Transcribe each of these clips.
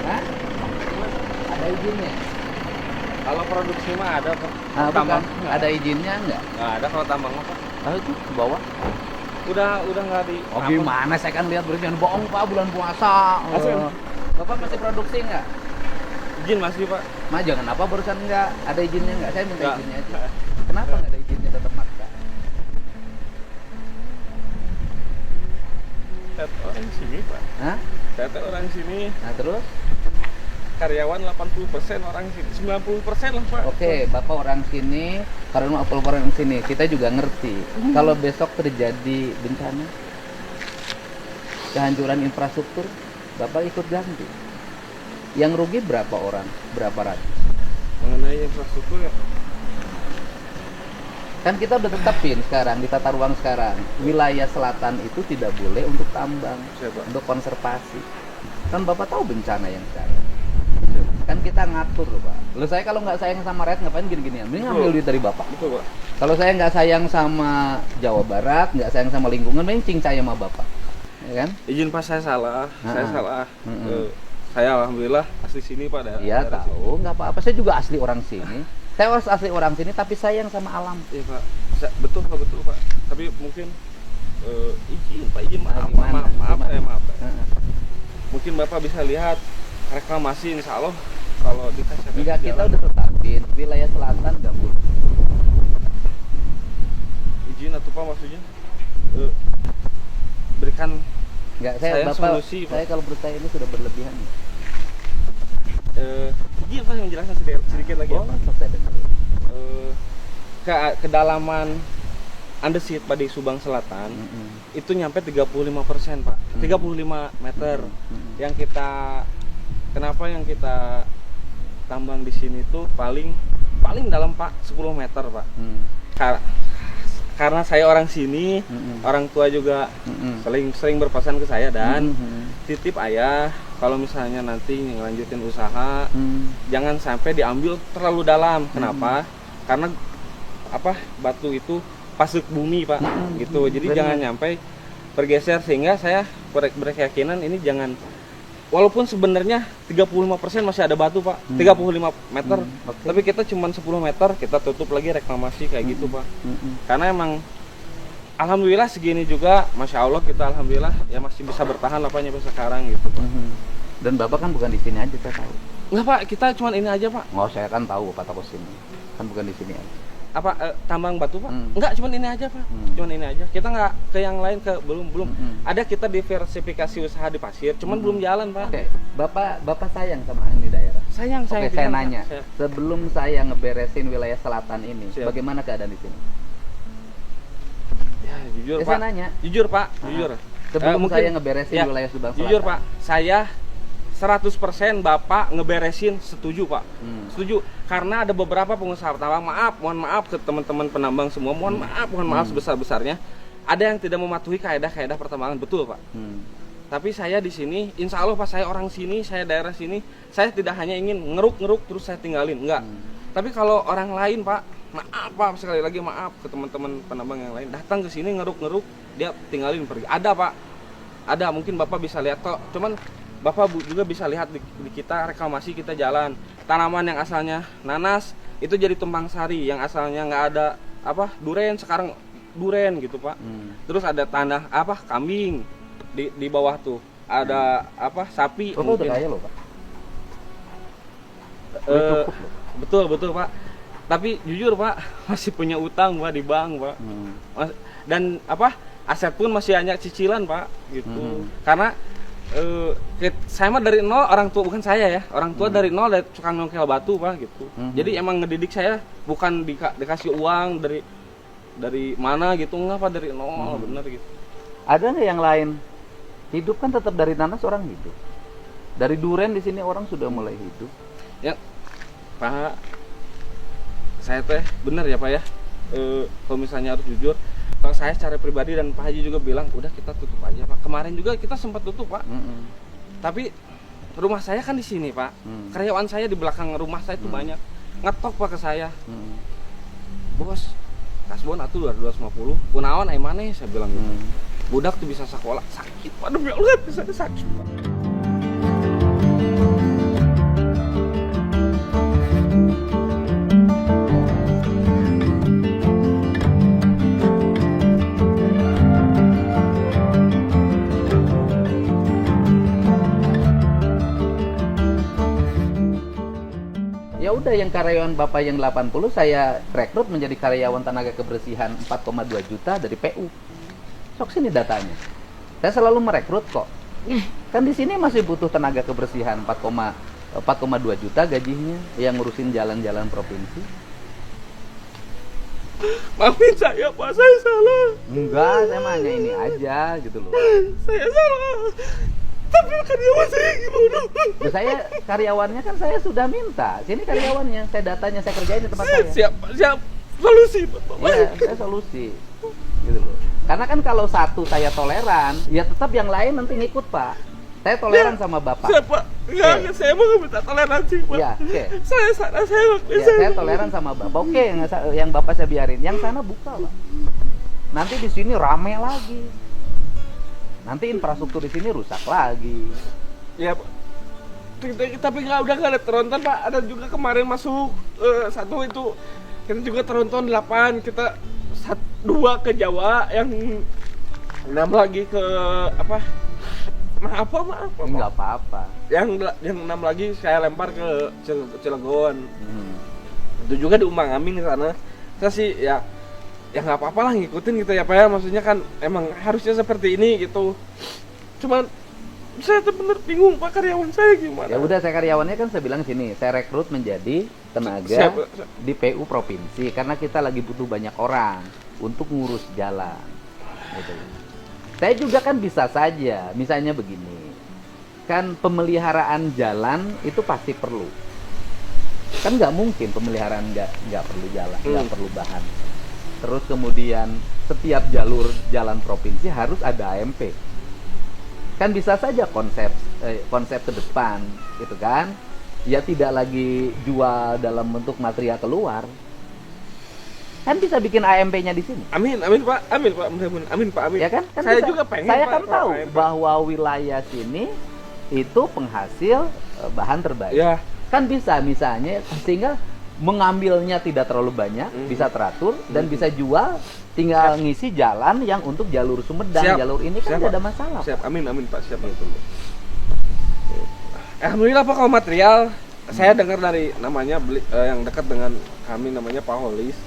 Hah? Ada izinnya? Kalau produksi mah ada Pak. Ah, Tambang bukan. nggak Ada izinnya enggak? nggak ada kalau tambang mah Pak. Ah, itu ke bawah. Udah nggak di. Oh gimana? Saya kan lihat berita bohong Pak, bulan puasa. Masih. Bapak masih produksi enggak? Izin masih Pak. Mah jangan apa barusan enggak? Ada izinnya enggak? Saya minta Nggak. izinnya aja. Kenapa enggak ada izinnya tetap maksa? Saya orang sini Pak. Hah? Saya orang sini. Nah terus? Karyawan 80% orang sini, 90% lah Pak. Oke, Bapak orang sini, karena apa orang sini, kita juga ngerti. Kalau besok terjadi bencana, kehancuran infrastruktur, Bapak ikut ganti. Yang rugi berapa orang? Berapa ratus? Mengenai infrastruktur ya. Kan kita udah tetapin sekarang, di tata ruang sekarang, wilayah selatan itu tidak boleh untuk tambang, Siapa? untuk konservasi. Kan Bapak tahu bencana yang sekarang. Kan kita ngatur loh Pak. Loh saya kalau nggak sayang sama rakyat ngapain gini-ginian? Mending ambil duit dari Bapak. Betul Pak. Kalau saya nggak sayang sama Jawa Barat, nggak sayang sama lingkungan, mending cincai sama Bapak. Ya kan? Izin Pak saya salah. Saya salah. Mm-mm. Saya alhamdulillah asli sini Pak. Iya daerah tahu, nggak apa-apa. Saya juga asli orang sini. Saya asli orang sini, tapi sayang sama alam. sini. Iya Pak. Betul Pak, betul Pak. Tapi mungkin izin Pak, izin maaf, Gimana? maaf, Gimana? maaf. Heeh. Mungkin Bapak bisa lihat reklamasi insya Allah kalau dikasih Enggak, kita udah tetapin wilayah selatan nggak boleh. izin atau Pak maksudnya berikan Nggak, Saya Bapak, solusi, Pak. saya kalau menurut saya ini sudah berlebihan. izin Pak menjelaskan sedikit lagi ya Boleh, Pak. saya dengar. Kedalaman andesit pada Subang Selatan Mm-mm. itu nyampe 35% Pak. 35 meter. Yang kita kenapa yang kita tambang di sini tuh paling dalam Pak 10 meter Pak. Mm. Karena saya orang sini, Mm-mm. orang tua juga Mm-mm. sering berpesan ke saya dan Mm-mm. titip ayah kalau misalnya nanti ngelanjutin usaha Mm. jangan sampai diambil terlalu dalam. Kenapa? Karena batu itu pasuk bumi Pak, gitu. Jadi Benar. jangan nyampe bergeser sehingga saya berkeyakinan ini jangan. Walaupun sebenarnya 35% masih ada batu Pak, 35 meter, Oke. tapi kita cuma 10 meter, kita tutup lagi reklamasi kayak gitu Pak. Mm-mm. Karena emang alhamdulillah segini juga, masya Allah kita alhamdulillah ya masih bisa bertahan lah Pak nyampe sekarang gitu Pak. Mhm. Dan Bapak kan bukan di sini aja, saya tahu. Enggak Pak, kita cuma ini aja Pak. Nggak, saya kan tahu Bapak takut sini. Kan bukan di sini aja. Tambang batu Pak? Hmm. Enggak, cuma ini aja Pak. Cuman ini aja. Kita nggak ke yang lain belum. Ada kita diversifikasi usaha di pasir, cuman belum jalan Pak. Oke, Bapak sayang sama ini daerah. Sayang. Oke, saya bilang, nanya. Pak. Sebelum saya ngeberesin wilayah selatan ini, Siap. bagaimana keadaan di sini? Ya, jujur Ya, Pak. saya nanya. Jujur Pak, jujur. Sebelum Mungkin- saya ngeberesin ya, wilayah Subang Selatan. Jujur Pak, saya 100% Bapak ngeberesin setuju Pak. Setuju. Karena ada beberapa pengusaha tambang, mohon maaf ke teman-teman penambang semua, mohon maaf sebesar-besarnya. Ada yang tidak mematuhi kaedah-kaedah pertambangan, betul Pak. Tapi saya di sini, insya Allah Pak, saya orang sini, saya daerah sini, saya tidak hanya ingin ngeruk-ngeruk terus saya tinggalin, enggak. Tapi kalau orang lain Pak, maaf Pak, sekali lagi maaf ke teman-teman penambang yang lain, datang ke sini ngeruk-ngeruk, dia tinggalin pergi. Ada Pak, ada, mungkin Bapak bisa lihat kok, cuman Bapak juga bisa lihat di kita reklamasi kita jalan. Tanaman yang asalnya nanas itu jadi tumpang sari, yang asalnya nggak ada duren sekarang duren gitu Pak. Terus ada tanah kambing di bawah tuh. Ada sapi. Bapak udah kaya loh Pak. Cukup loh. Betul Pak. Tapi jujur Pak, masih punya utang Pak di bank Pak. Dan aset pun masih banyak cicilan Pak gitu. Karena saya mah dari nol, orang tua bukan saya ya, orang tua dari nol, dari tukang nongkel batu Pak gitu. Jadi emang ngedidik saya bukan dikasih uang dari mana gitu, enggak Pak, dari nol bener gitu. Ada nggak yang lain? Hidup kan tetap dari nanas orang hidup. Dari duren di sini orang sudah mulai hidup. Ya Pak, saya teh bener ya Pak ya. Kalau misalnya harus jujur, kalau saya secara pribadi dan Pak Haji juga bilang udah kita tutup aja Pak. Kemarin juga kita sempat tutup Pak. Tapi rumah saya kan di sini Pak. Karyawan saya di belakang rumah saya itu banyak. Ngetok Pak ke saya. Bos, kasbon atuh 250. Kunaon ai maneh saya bilang gitu. Budak tuh bisa sekolah, sakit Pak, demi Allah saya sakit Pak. Ya udah, yang karyawan Bapak yang 80 saya rekrut menjadi karyawan tenaga kebersihan 4,2 juta dari PU. Sok sini datanya. Saya selalu merekrut kok. Kan di sini masih butuh tenaga kebersihan 4,2 juta gajinya yang ngurusin jalan-jalan provinsi. Maafin saya Pak, saya salah. Enggak, saya mah hanya ini aja gitu loh. Saya salah. Tapi karyawan saya gimana? Ya, saya karyawannya kan saya sudah minta. Sini karyawannya, saya datanya saya kerjain di tempat saya. Siap, siap. Solusi Pak. Iya, saya solusi. Gitu loh. Karena kan kalau satu saya toleran, ya tetap yang lain nanti ngikut, Pak. Saya toleran Ya, sama Bapak. Siap Pak. Enggak, saya mau minta toleransi Pak. Iya, oke. Saya salah, saya Ya, saya toleran sama Bapak. Oke, yang Bapak saya biarin. Yang sana buka, Pak. Nanti di sini rame lagi. Nanti infrastruktur di sini rusak lagi. Ya Pak. Tapi udah nggak ada tronton Pak. Ada juga kemarin masuk satu itu. Kita juga tronton 8. Kita 2 ke Jawa, yang 6 lagi ke apa? Maaf Pak. Enggak apa-apa. Yang 6 lagi saya lempar ke Cilegon. Itu juga di Umang-Amin di sana. Saya sih ya nggak apa-apa lah, ngikutin gitu ya Pak ya. Maksudnya kan emang harusnya seperti ini gitu. Cuman saya tuh bener bingung Pak, karyawan saya gimana. Ya udah, saya karyawannya kan saya bilang sini, saya rekrut menjadi tenaga Siap. di PU provinsi karena kita lagi butuh banyak orang untuk ngurus jalan. Gitu. Saya juga kan bisa saja, misalnya begini, kan pemeliharaan jalan itu pasti perlu. Kan nggak mungkin pemeliharaan nggak perlu jalan, nggak perlu bahan. Terus kemudian setiap jalur jalan provinsi harus ada AMP. Kan bisa saja konsep ke depan, gitu kan? Ya tidak lagi jual dalam bentuk material keluar. Kan bisa bikin AMP-nya di sini. Amin Pak, mudah-mudahan. Amin Pak, amin. Ya kan? Saya bisa. juga pengen Saya Pak, kan tahu AMP. bahwa wilayah sini itu penghasil bahan terbaik. Ya. Kan bisa misalnya sehingga mengambilnya tidak terlalu banyak, bisa teratur dan bisa jual, tinggal ngisi jalan yang untuk jalur Sumedang, Siap. jalur ini kan Siap, tidak ada Pak. masalah. Siap, amin Pak, siap itu. Alhamdulillah Pak, kalau material saya dengar dari namanya yang dekat dengan kami namanya Pak Holis,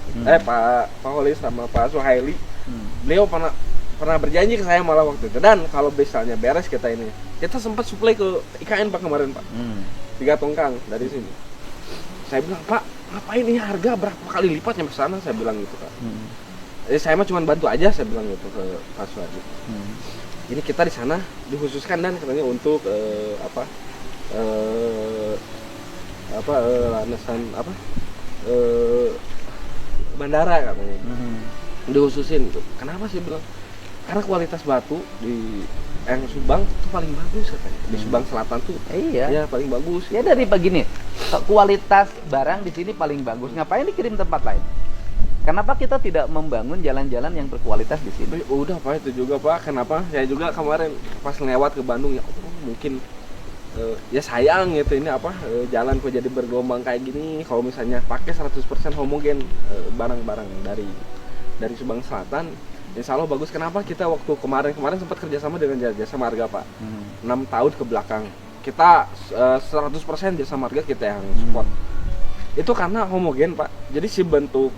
Pak Holis sama Pak Suhaili. Beliau pernah berjanji ke saya malah waktu itu, dan kalau misalnya beres kita ini, kita sempat suplai ke IKN Pak kemarin Pak, 3 tongkang dari sini. Saya bilang, Pak, ngapain ini harga berapa kali lipat nyampe sana? Saya bilang gitu Pak. Jadi saya mah cuma bantu aja, saya bilang gitu ke Pak Suhaili. Jadi kita di sana dikhususkan dan katanya untuk landasan bandara katanya. Dikhususin gitu. Kenapa sih bilang? Karena kualitas batu di yang Subang itu paling bagus katanya. Di Subang Selatan tuh. Iya. Ya paling bagus. Ya dari begini, kualitas barang di sini paling bagus. Ngapain dikirim tempat lain? Kenapa kita tidak membangun jalan-jalan yang berkualitas di sini? Udah Pak, itu juga Pak. Kenapa? Saya juga kemarin pas lewat ke Bandung ya, mungkin ya sayang gitu ini jalan kok jadi bergelombang kayak gini. Kalau misalnya pakai 100% homogen barang-barang dari Subang Selatan, insya Allah bagus. Kenapa? Kita waktu kemarin sempat kerjasama dengan Jasa Marga Pak, 6 tahun ke belakang kita 100% Jasa Marga kita yang support. Itu karena homogen Pak, jadi si bentuk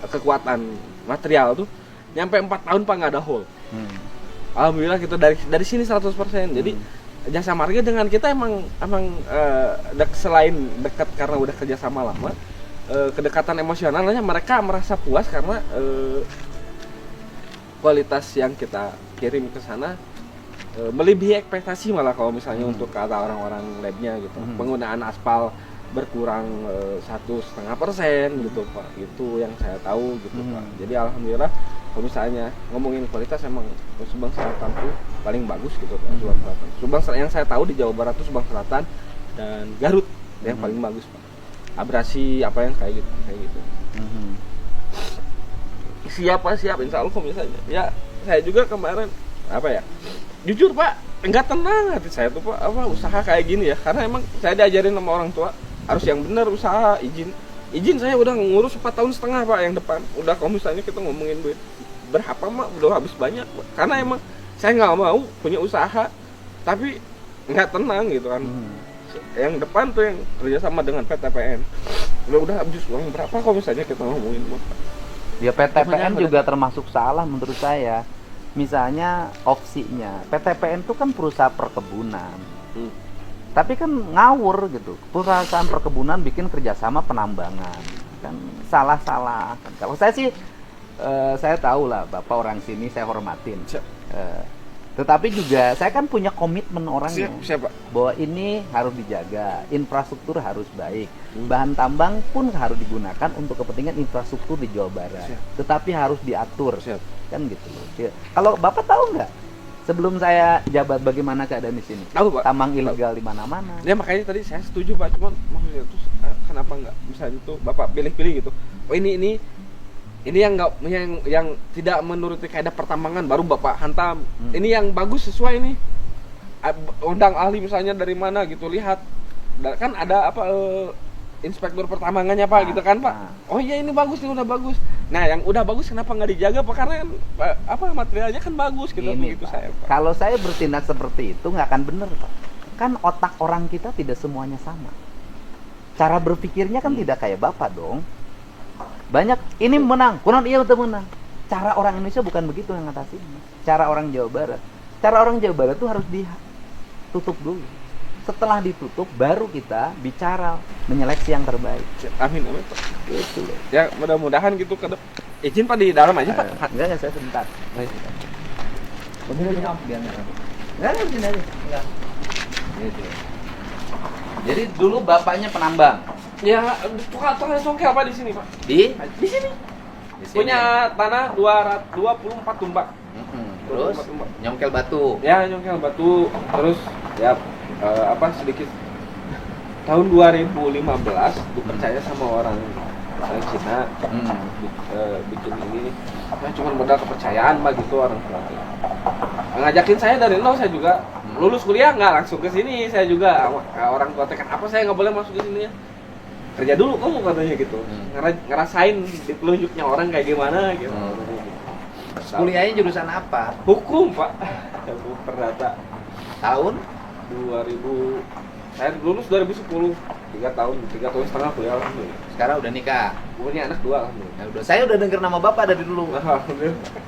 kekuatan material tuh nyampe 4 tahun Pak nggak ada hole. Alhamdulillah kita dari sini 100%. Jadi Jasa Marga dengan kita emang selain dekat karena udah kerjasama lama, kedekatan emosionalnya mereka merasa puas karena kualitas yang kita kirim ke sana melebihi ekspektasi malah kalau misalnya untuk kata orang-orang labnya gitu. Penggunaan aspal berkurang 1,5% gitu Pak. Itu yang saya tahu gitu Pak. Jadi alhamdulillah kalau misalnya ngomongin kualitas emang Subang Selatan tuh paling bagus gitu Pak. Subang Selatan yang saya tahu di Jawa Barat tuh Subang Selatan dan Garut yang paling bagus Pak. Abrasi apa yang kayak gitu. Siap insya Allah misalnya. Ya saya juga kemarin jujur Pak, enggak tenang hati saya tuh Pak, usaha kayak gini ya. Karena emang saya diajarin sama orang tua harus yang benar usaha, izin saya udah ngurus 4,5 tahun Pak yang depan. Udah kalau misalnya kita ngomongin duit berapa Mak, udah habis banyak Pak. Karena emang saya nggak mau punya usaha tapi nggak tenang gitu kan. yang depan tuh yang kerjasama dengan PTPN. Udah habis uang berapa kalau misalnya kita ngomongin Bapak? Ya PTPN Namanya juga termasuk salah menurut saya. Misalnya opsinya, PTPN itu kan perusahaan perkebunan. Tapi kan ngawur gitu. Perusahaan perkebunan bikin kerjasama penambangan. Kan salah-salah. Kalau saya sih, saya tahu lah Bapak orang sini, saya hormatin. Tetapi juga saya kan punya komitmen orangnya. Siapa? Bahwa ini harus dijaga, infrastruktur harus baik. Bahan tambang pun harus digunakan untuk kepentingan infrastruktur di Jawa Barat. Tetapi harus diatur. Kan gitu loh. Ya. Kalau Bapak tahu nggak? Sebelum saya jabat bagaimana keadaan di sini? Tahu, Pak. Tambang ilegal di mana-mana. Ya makanya tadi saya setuju Pak, cuman maksudnya terus kenapa nggak misalnya itu Bapak pilih-pilih gitu. Oh ini yang nggak yang tidak menuruti kaidah pertambangan baru Bapak hantam. Ini yang bagus sesuai ini. Undang ahli misalnya dari mana gitu, lihat. Kan ada apa inspektur pertambangannya Pak gitu kan Pak. Oh iya ini bagus, ini udah bagus. Nah, yang udah bagus kenapa nggak dijaga Pak? Karena kan apa materialnya kan bagus gitu begitu Pak. saya Pak. Kalau saya bertindak seperti itu nggak akan benar Pak. Kan otak orang kita tidak semuanya sama. Cara berpikirnya kan tidak kayak Bapak dong. Banyak ini menang, kurang iya untuk menang. Cara orang Indonesia bukan begitu yang ngatasinnya. Cara orang Jawa Barat. Cara orang Jawa Barat tuh harus ditutup dulu. Setelah ditutup baru kita bicara menyeleksi yang terbaik. Amin amin Pak. Gitu loh. Ya mudah-mudahan gitu ke izin Pak di dalam aja Pak. Enggak ya, saya sebentar. Begini biar enggak ada sini aja. Enggak. Gitu. Jadi dulu bapaknya penambang. Ya, tukang songkel Pak di sini Pak. Di sini. Di sini. Punya tanah 24 tumbak. Terus 24 tumbak. nyongkel batu. Ya, nyongkel batu. Terus ya sedikit tahun 2015 dipercaya sama orang Cina bikin ini ya cuma modal kepercayaan Pak gitu orang tua. Ngajakin saya dari nol, saya juga lulus kuliah nggak langsung ke sini, saya juga orang tua tekan apa saya nggak boleh masuk ke sini ya. Kerja dulu kamu katanya gitu. Ngerasain ditelunjuknya orang kayak gimana gitu. Kuliahnya jurusan apa? Hukum Pak. Hukum perdata. Tahun 2000 saya lulus 2010, 3 tahun setengah kuliah alhamdulillah. Sekarang udah nikah. Punya anak 2 alhamdulillah. Saya udah dengar nama Bapak dari dulu.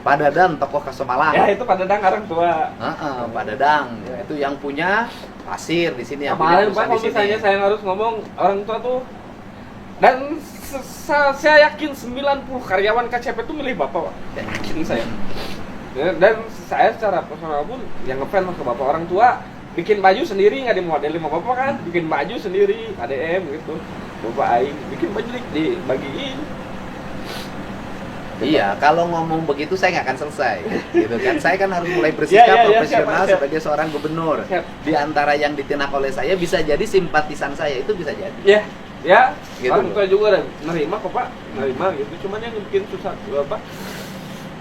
Pak Dadang, tokoh khas Malang. Ya itu Pak Dadang orang tua. Pak Dadang. Itu yang punya pasir di sini, yang Kemarin punya Pak kalau misalnya saya harus ngomong orang tua tuh, dan saya yakin 90 karyawan KCP itu milih Bapak Pak. Yakin saya. Dan saya secara personal pun yang ngefans ke Bapak, orang tua bikin baju sendiri nggak dimodelin sama Bapak kan, bikin baju sendiri ADM gitu. Bapak aing bikin baju dibagiin. Iya, kalau ngomong begitu saya nggak akan selesai, gitu kan? Saya kan harus mulai bersikap profesional siap. Sebagai seorang gubernur. Siap. Di antara yang ditindak oleh saya bisa jadi simpatisan saya itu bisa jadi. Ya, gitu orang tua juga dan nerima kok Pak, nerima gitu. Cuman yang bikin susah Bapak.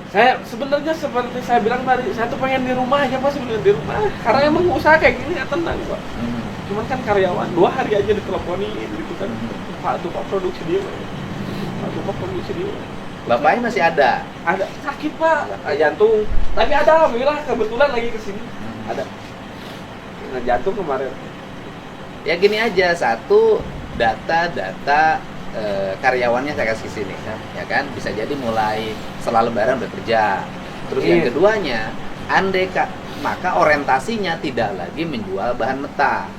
Saya sebenarnya seperti saya bilang tadi, saya tuh pengen di rumah aja Pak, sebenarnya di rumah. Karena emang usaha kayak gini nggak tenang Pak. Cuman kan karyawan 2 hari aja diteleponin gitu kan. Pak tuh Pak produksi dia. Pak tuh Pak produksi dia. Bapaknya masih ada? Ada, sakit Pak, jantung. Tapi ada alhamdulillah kebetulan lagi kesini. Ada. Nah, jantung kemarin. Ya gini aja, satu data karyawannya saya kasih sini, ya kan? Bisa jadi mulai setelah Lebaran bekerja. Terus yang keduanya, maka orientasinya tidak lagi menjual bahan mentah,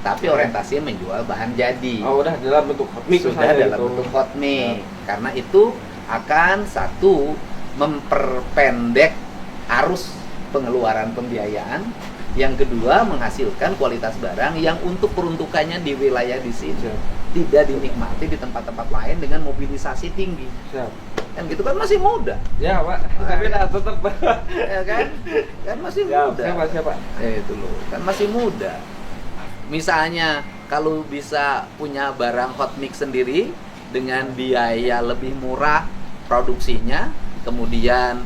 tapi orientasinya menjual bahan jadi. Oh, udah dalam bentuk hot mix. Sudah dalam bentuk hot mix. Karena itu akan satu memperpendek arus pengeluaran pembiayaan. Yang kedua, menghasilkan kualitas barang yang untuk peruntukannya di wilayah di sini tidak dinikmati di tempat-tempat lain dengan mobilisasi tinggi. Kan gitu kan masih muda. Ya Pak, tapi tetap ya kan? Kan masih muda. Siapa? Itu loh, kan masih muda. Misalnya kalau bisa punya barang hot mix sendiri dengan biaya lebih murah produksinya, kemudian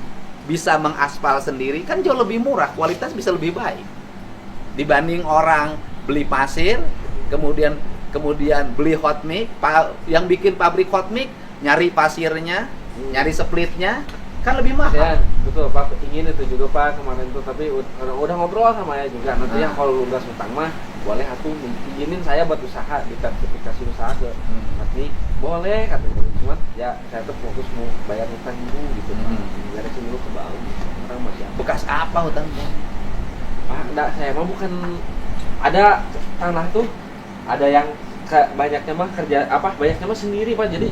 bisa mengaspal sendiri, kan jauh lebih murah, kualitas bisa lebih baik dibanding orang beli pasir kemudian beli hot mix. Yang bikin pabrik hot mix nyari pasirnya, nyari splitnya, kan lebih mahal. Ya, betul Pak, ingin itu juga Pak kemarin tuh, tapi udah ngobrol sama ya juga. Nanti yang kalau lunas utang mah boleh atuh izinin saya buat usaha di sertifikasi usaha ke nanti boleh katanya. Cuma ya saya tuh fokus mau bayar utang dulu gitu. Beresin dulu ke bawah. Orang masih Bekas apa hutangnya? Pak, enggak, saya mah bukan ada tanah tuh, ada yang banyaknya mah kerja apa? Banyaknya mah sendiri Pak. Jadi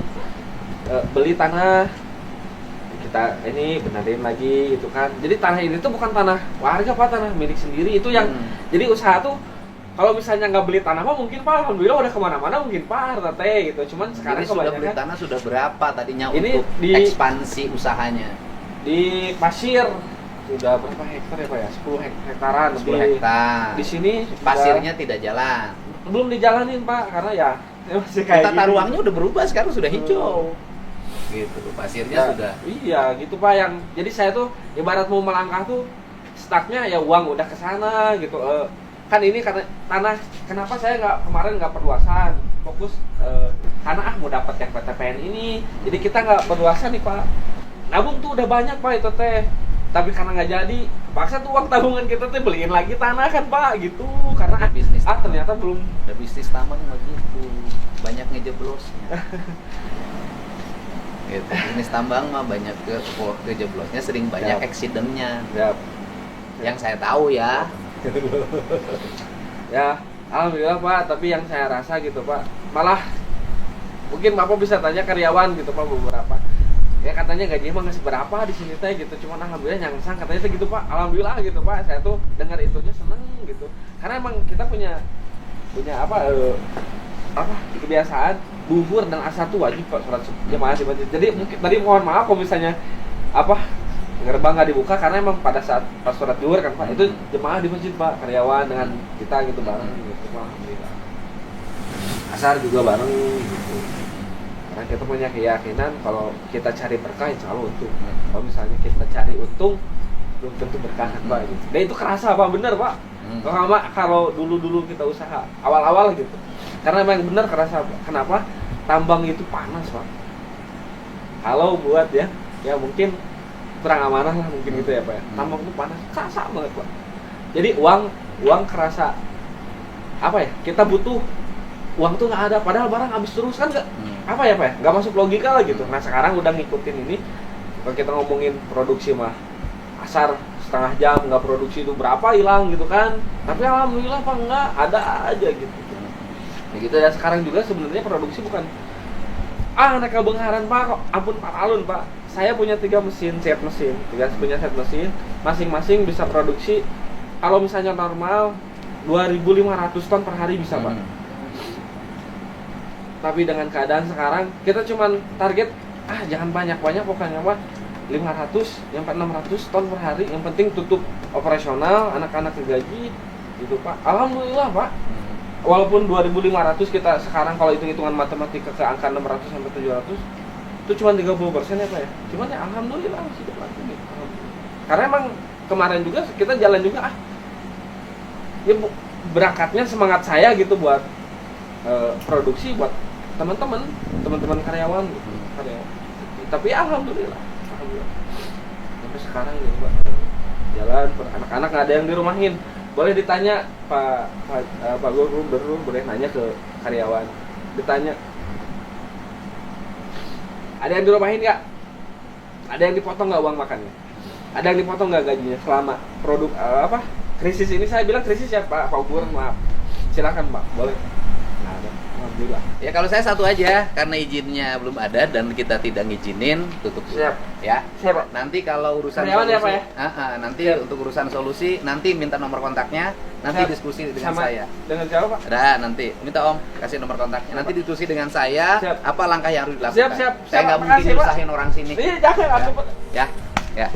beli tanah kita ini benerin lagi itu kan. Jadi tanah ini tuh bukan tanah warga Pak, tanah milik sendiri itu yang jadi usaha tuh kalau misalnya nggak beli tanah mah mungkin Pak alhamdulillah udah kemana-mana mungkin Pak tete gitu. Cuman sekarang jadi sudah beli tanah sudah berapa tadinya ini untuk ekspansi usahanya? Di Pasir sudah berapa hektar ya Pak ya? 10 hektaran 10 hektar. Di sini pasirnya tidak jalan. Belum dijalanin Pak karena ya masih kayak tata ruangnya udah berubah, sekarang sudah hijau. Gitu, pasirnya ya, sudah. Iya, gitu Pak. Yang jadi saya tuh ibarat mau melangkah tuh stucknya ya uang udah ke sana gitu. Kan ini karena tanah, kenapa saya kemarin nggak perluasan, fokus karena mau dapat yang PTPN ini. Jadi kita nggak perluasan nih Pak. Nabung tuh udah banyak Pak itu teh. Tapi karena nggak jadi, paksa tuh uang tabungan kita tuh beliin lagi tanah kan Pak gitu. Karena bisnis ternyata belum ada bisnis tambang begitu. Banyak ngejeblosnya. Gitu. Bisnis tambang mah banyak kejeblosnya, sering banyak accident-nya. Yang saya tahu ya. Ya, alhamdulillah Pak, tapi yang saya rasa gitu Pak, malah mungkin Bapak bisa tanya karyawan gitu Pak beberapa. Ya katanya gaji emang nggak seberapa di sini teh gitu, cuman alhamdulillah nyangsang katanya tuh gitu Pak. Alhamdulillah gitu Pak, saya tuh dengar itunya seneng gitu. Karena emang kita punya apa kebiasaan duhur dan asar tuh wajib Pak sholat jamaah di masjid. Jadi mungkin tadi mohon maaf kalau misalnya gerbang nggak dibuka karena emang pada saat pas sholat duhur kan Pak itu jemaah di masjid Pak, karyawan dengan kita gitu bareng gitu Pak. Alhamdulillah. Asar juga bareng gitu. Karena kita punya keyakinan kalau kita cari berkah insya Allah untung. Kalau misalnya kita cari untung belum tentu berkah kan Pak. Gitu. Dan itu kerasa Pak, bener Pak. Kalau dulu kita usaha awal-awal gitu. Karena memang benar kerasa Pak. Kenapa? Tambang itu panas Pak. Kalau buat ya mungkin kurang amanah lah mungkin gitu ya Pak ya. Tambang itu panas, kerasa banget Pak. Jadi uang kerasa apa ya? Kita butuh uang tuh nggak ada, padahal barang habis terus kan nggak apa ya Pak ya? Nggak masuk logika lah gitu. Nah sekarang udah ngikutin ini. Kalau kita ngomongin produksi mah asar setengah jam nggak produksi itu berapa hilang gitu kan? Tapi alhamdulillah Pak nggak ada aja gitu. Ya gitu ya, sekarang juga sebenarnya produksi bukan anak kebengaran Pak kok, ampun Pak Alun Pak. Saya punya 3 set mesin, masing-masing bisa produksi kalau misalnya normal 2.500 ton per hari bisa Pak. Tapi dengan keadaan sekarang kita cuman target jangan banyak-banyak pokoknya Pak 500, yang 600 ton per hari, yang penting tutup operasional, anak-anak kegaji gitu Pak. Alhamdulillah Pak. Walaupun 2.500 kita sekarang kalau hitung-hitungan matematika ke angka 600 sampai 700 itu cuma 30% ya Pak ya. Cuman ya alhamdulillah masih berlaku gitu. Karena emang kemarin juga kita jalan juga ya berangkatnya semangat saya gitu buat produksi buat teman-teman karyawan gitu. Tapi alhamdulillah sampai sekarang gitu Pak. Jalan anak-anak nggak ada yang dirumahin. Boleh ditanya Pak Guru boleh nanya ke karyawan. Ditanya ada yang dirumahin nggak? Ada yang dipotong nggak uang makannya? Ada yang dipotong nggak gajinya selama produk krisis ini? Saya bilang krisis ya Pak Guru, maaf. Silakan Pak, boleh. Nah, ada. Alhamdulillah. Ya kalau saya satu aja, karena izinnya belum ada dan kita tidak ngizinin, tutup. Siap. Ya. Siap Pak. Nanti kalau urusan karyawan solusi, ya Pak ya? Nanti Siap. untuk urusan solusi, nanti minta nomor kontaknya, nanti Siap. diskusi dengan Sama saya. dengan siapa Pak? Ada nanti, minta Om kasih nomor kontaknya. Nanti diskusi dengan saya. Siap. Apa langkah yang harus dilakukan. Siap. Saya nggak mungkin Makasih, Pak. nyusahin orang sini. Iya, jangan aku Pak. Ya.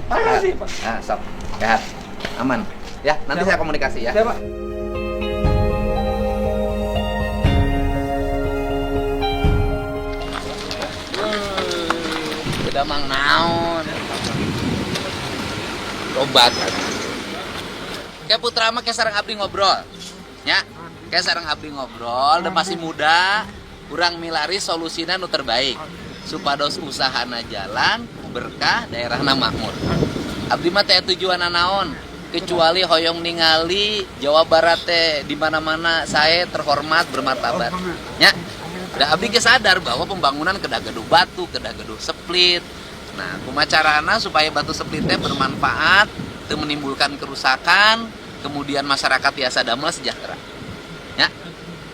Makasih Pak. Nah, stop. Sehat. Aman. Ya, nanti Siap. saya komunikasi ya. Siap Pak. Udah mang naon. Obat. Kayak Putra mah kayak sareng abdi ngobrol. Ya. Kayak sareng abdi ngobrol, dan masih muda, urang milari solusina nu terbaik. Supados usahana jalan, berkah, daerahna makmur. Abdi mah teh tujuan naon? Kecuali hoyong ningali Jawa Barat teh di mana-mana saya terhormat bermartabat. Ya. Da abdi ge sadar bahwa pembangunan kedah gaduh batu, kedah gaduh split. Nah, kumaha carana supaya batu split teh bermanfaat, teu menimbulkan kerusakan, kemudian masyarakat tiasa damel sejahtera. Ya.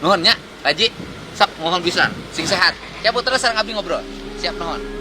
Nuhun nya, Haji. Sok mohon pisan, sing sehat. Cabut terus sareng abdi ngobrol. Siap nuhun.